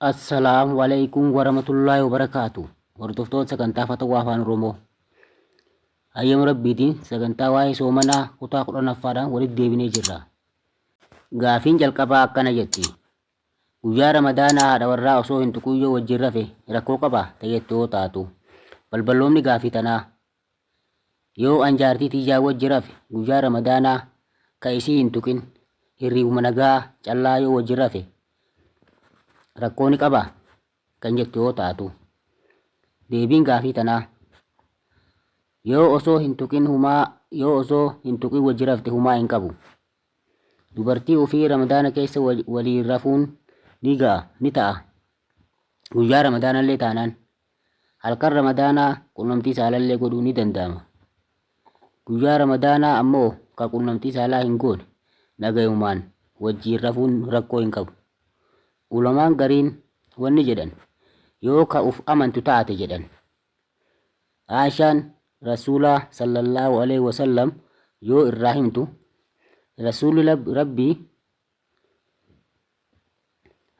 Assalamualaikum warahmatullahi wabarakatuh. Hordoftoota sagantaa Fatawaa Afaan Oromoo. Hayyama Rabbiitiin sagantaa waa'ee soomanaa kutaa 10ffaadhaan walitti deebinee jirra. Gaafiin jalqabaa akkana jetti. Guyyaa Ramadaanaa haadha warraa osoo hin tuquyyoo wajjin rafe rakkoo qaba ta'ettoo taatu. Balballoomni gaafii tanaa. Yoo an jaartii tiyyaa wajjin rafe guyyaa Ramadaanaa ka isii hin tuqin hirriibuma nagaa callaa yoo wajjin rafe rakkoo ni qaba kan jettu yoo taatu. Deebiin gaafii tanaa. Yoo osoo hin tuqin wajjin rafte humaa hin qabu. Dubartii ofii Ramadaana keessa waliin rafuun ni ta'a. Guyyaa Ramadaanallee taanaan halkan Ramadaanaa qunnamtii saalallee godhuu ni danda'ama. Guyyaa Ramadaanaa ammoo ka qunnamtii saalaa hin goone nagayumaan wajjiin rafuun rakkoo hin qabu. Ulamaan gariin wanni jedhan yoo ka uf amantu taate jedhan. Aishaan Rasuulaa sallallahu alaihi wasallam yoo irraa himtu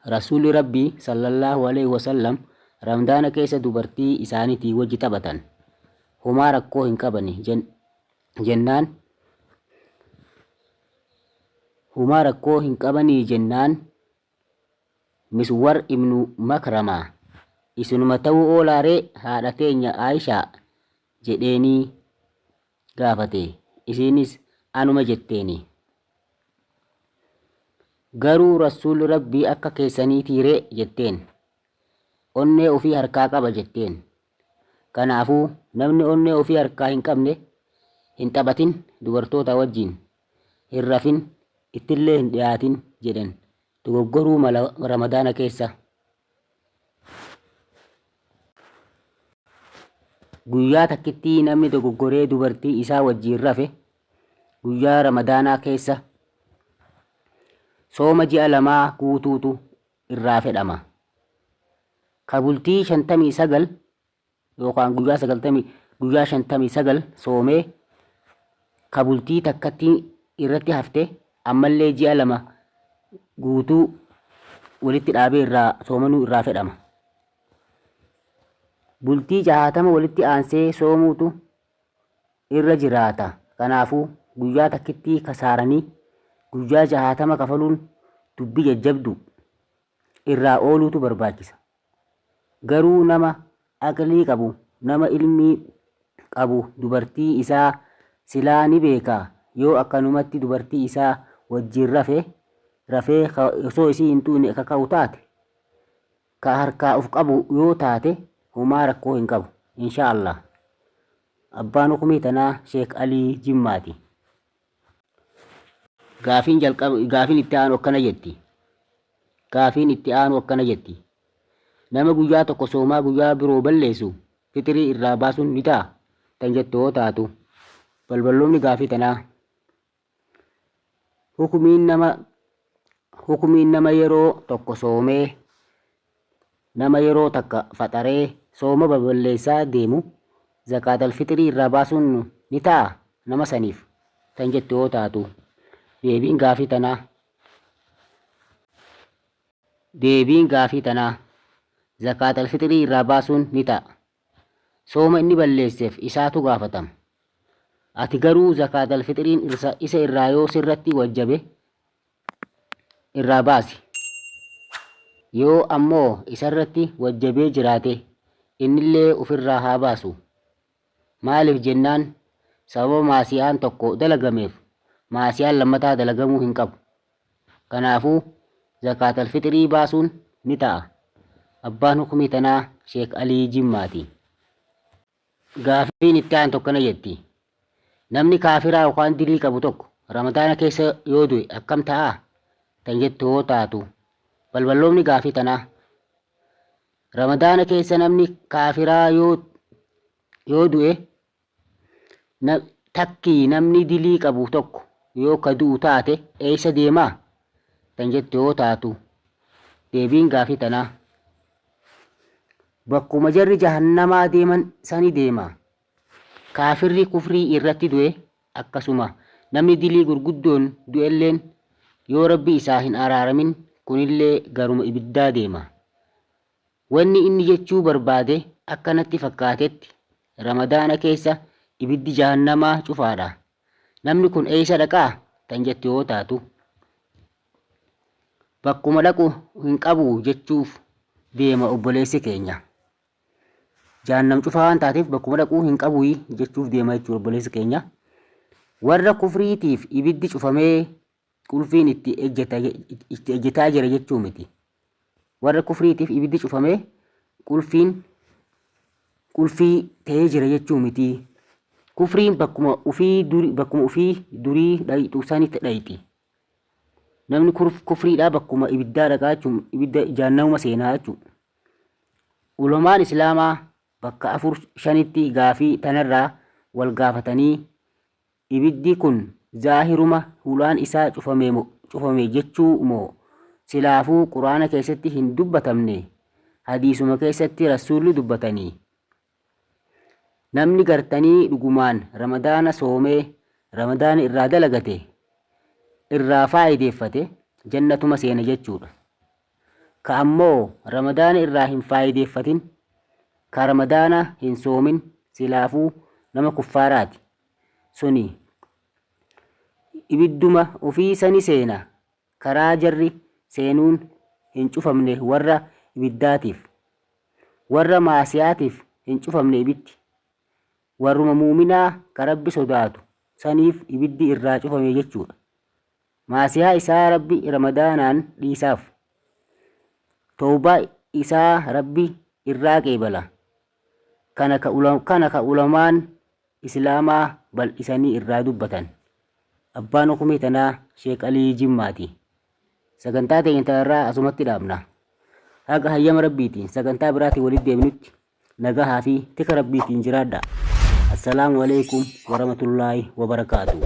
Rasuulli Rabbii sallallahu alaihi wasallam Ramadaana keessa dubartii isaaniitii wajji taphatan homaa rakkoo hin qabani jennaan. Humaa rakkoo hin qabanii jennaan Miswar ibnu Makramaa isinuma ta'uu oolaaree haadha teenya Aishaa jedheenii gaafate. Isiinis anuma jetteeni. Garuu Rasuulli Rabbii akka keessanii tiiree jetteen. Onnee ofii harkaa qaba jetteen. Kanaafuu namni onnee ofii harkaa hin qabne hin taphatin dubartoota wajjin hin rafin ittillee hin dhiyaatin jedhan. Dogoggoruu mala Ramadaana keessa. Guyyaa takkittii namni dogoggoree dubartii isaa wajjiin rafe guyyaa Ramadaanaa keessa sooma ji'a lamaa guutuutu irraa fedhama. Ka bultii 59 yookaan guyyaa 59 soomee ka bultii takkattii irratti hafte ammallee ji'a lama guutuu walitti dhaabee soomanuu irraa fedhama. Bultii 60 walitti aansee soomuutu irra jiraata. Kanaafuu guyyaa takkittii kasaaranii guyyaa 60 kafaluun dubbii jajjabdu irraa ooluutu barbaachisa. Garuu nama aqlii qabu nama ilmii qabu dubartii isaa silaa ni beeka yoo akkanumatti dubartii isaa wajjin rafee osoo isii hin tuune kaka'u taate ka harkaa uf qabu yoo taate humaa rakkoo hin qabu inshaallah. Abbaan hukumii tanaa Sheek Alii Jimmaati. Gaafiin itti aanu akkana jetti. Nama guyyaa tokko soomaa guyyaa biroo balleessu fitirii irraa baasuun ni ta'a tan jettu yoo taatu. Balballoomni gaafii tanaa. Hukumiin nama yeroo tokko soomee nama yeroo takka faxaree sooma balleessaa deemu zakaatal fitirii irraa baasuun ni ta'a nama saniif tan jettu yoo taatu. Deebiin gaafii tanaa zakaatal fitirii irraa baasuun ni ta'a. Sooma inni balleesseef isaatu gaafatama. Ati garuu zakaatal fitiriin isa irraa yoo sirratti wajjabe irraa baasi. Yoo ammoo isarratti wajjabee jiraate innillee ofirraa haa baasu. Maaliif jennaan sababa maasiyaan tokko dalagameef maasiyaan lammataa dalagamuu hin qabu. Kanaafuu zakaatal fitirii baasuun ni ta'a. Abbaan hukumii tanaa Sheek Alii Jimmaati. Gaafiin itti aantu akkana jetti. Namni kaafiraa yookaan dilii qabu tokko Ramadaana keessa yoo du'e akkam ta'a tan jettu yoo taatu. Balballoomni gaafii tanaa. Ramadaana keessa namni kaafiraa yoo du'e takkii namni dilii qabu tokko yoo ka du'u taate eessa deemaa tan jettu yoo taatu. Deebiin gaafii tanaa. Bakkuma jarri jahannamaa deeman sani deema. Kaafirri kufrii irratti du'e akkasuma namni dilii gurguddoon du'elleen yoo rabbi isaa hin araaramin kunillee garuma ibiddaa deema. wanni inni jechuu barbaade akkanatti fakkaatetti ramadaana keessa ibiddi jahannamaa cufaadha. Namni kun eessa dhaqaa tan jettu yoo taatu bakkuma dhaqu hin qabu jechuuf deema obboleessi keenya. Jahannam cufaa waan taateef bakkuma dhaquu hin qabu jechuuf deema jechuudha obboleessi keenya. Warra kufriitiif ibiddi cufamee qulfiin itti ejjetaa jira jechuu miti. Warra kufriitiif ibiddi cufamee qulfii ta'ee jira jechuu miti. Kufriin bakkuma ufii durii dhayitu sanitti dhayiti. Namni kufriidhaa bakkuma ibiddaa dhaqaa jechuun ibidda jahannama seenaa jechuudha. Ulamaan Islaamaa bakka 4-5tti gaafii tanarraa wal gaafatanii ibiddi kun zaahiruma hulaan isaa cufame jechuu moo silaafuu quraana keessatti hin dubbatamne hadiisuma keessatti rasuulli dubbatanii. Namni gartanii dhugumaan ramadaana soomee ramadaana irraa dalagate irraa faayideeffate jannatuma seena jechuudha. Ka ammoo ramadaana irraa hin faayideeffatin ka ramadaana hin soomin silaafuu nama kuffaaraati. Suni ibidduma ofii sani seena. Karaa jarri seenuun hin cufamne warra ibiddaatiif. Warra maasiyaatiif hin cufamne ibiddi. Warruma muuminaa ka Rabbi sodaatu saniif ibiddi irraa cufame jechuudha. Maasiyaa isaa Rabbi ramadaanaan dhiisaaf. Tawbaa isaa Rabbi irraa qeebala. Kana ka ulamaan Islaamaa bal'isanii irraa dubbatan. Abbaan hukumee tanaa Sheek Alii Jimmaati. Sagantaa teenya irraa asumatti dhaabna. Haga hayyama Rabbiitiin sagantaa biraatiin walitti deebinutti nagahaa fi tika Rabbiitiin jiraadha. Assalaamu alaikum warahmatullaahi wabarakaatuh.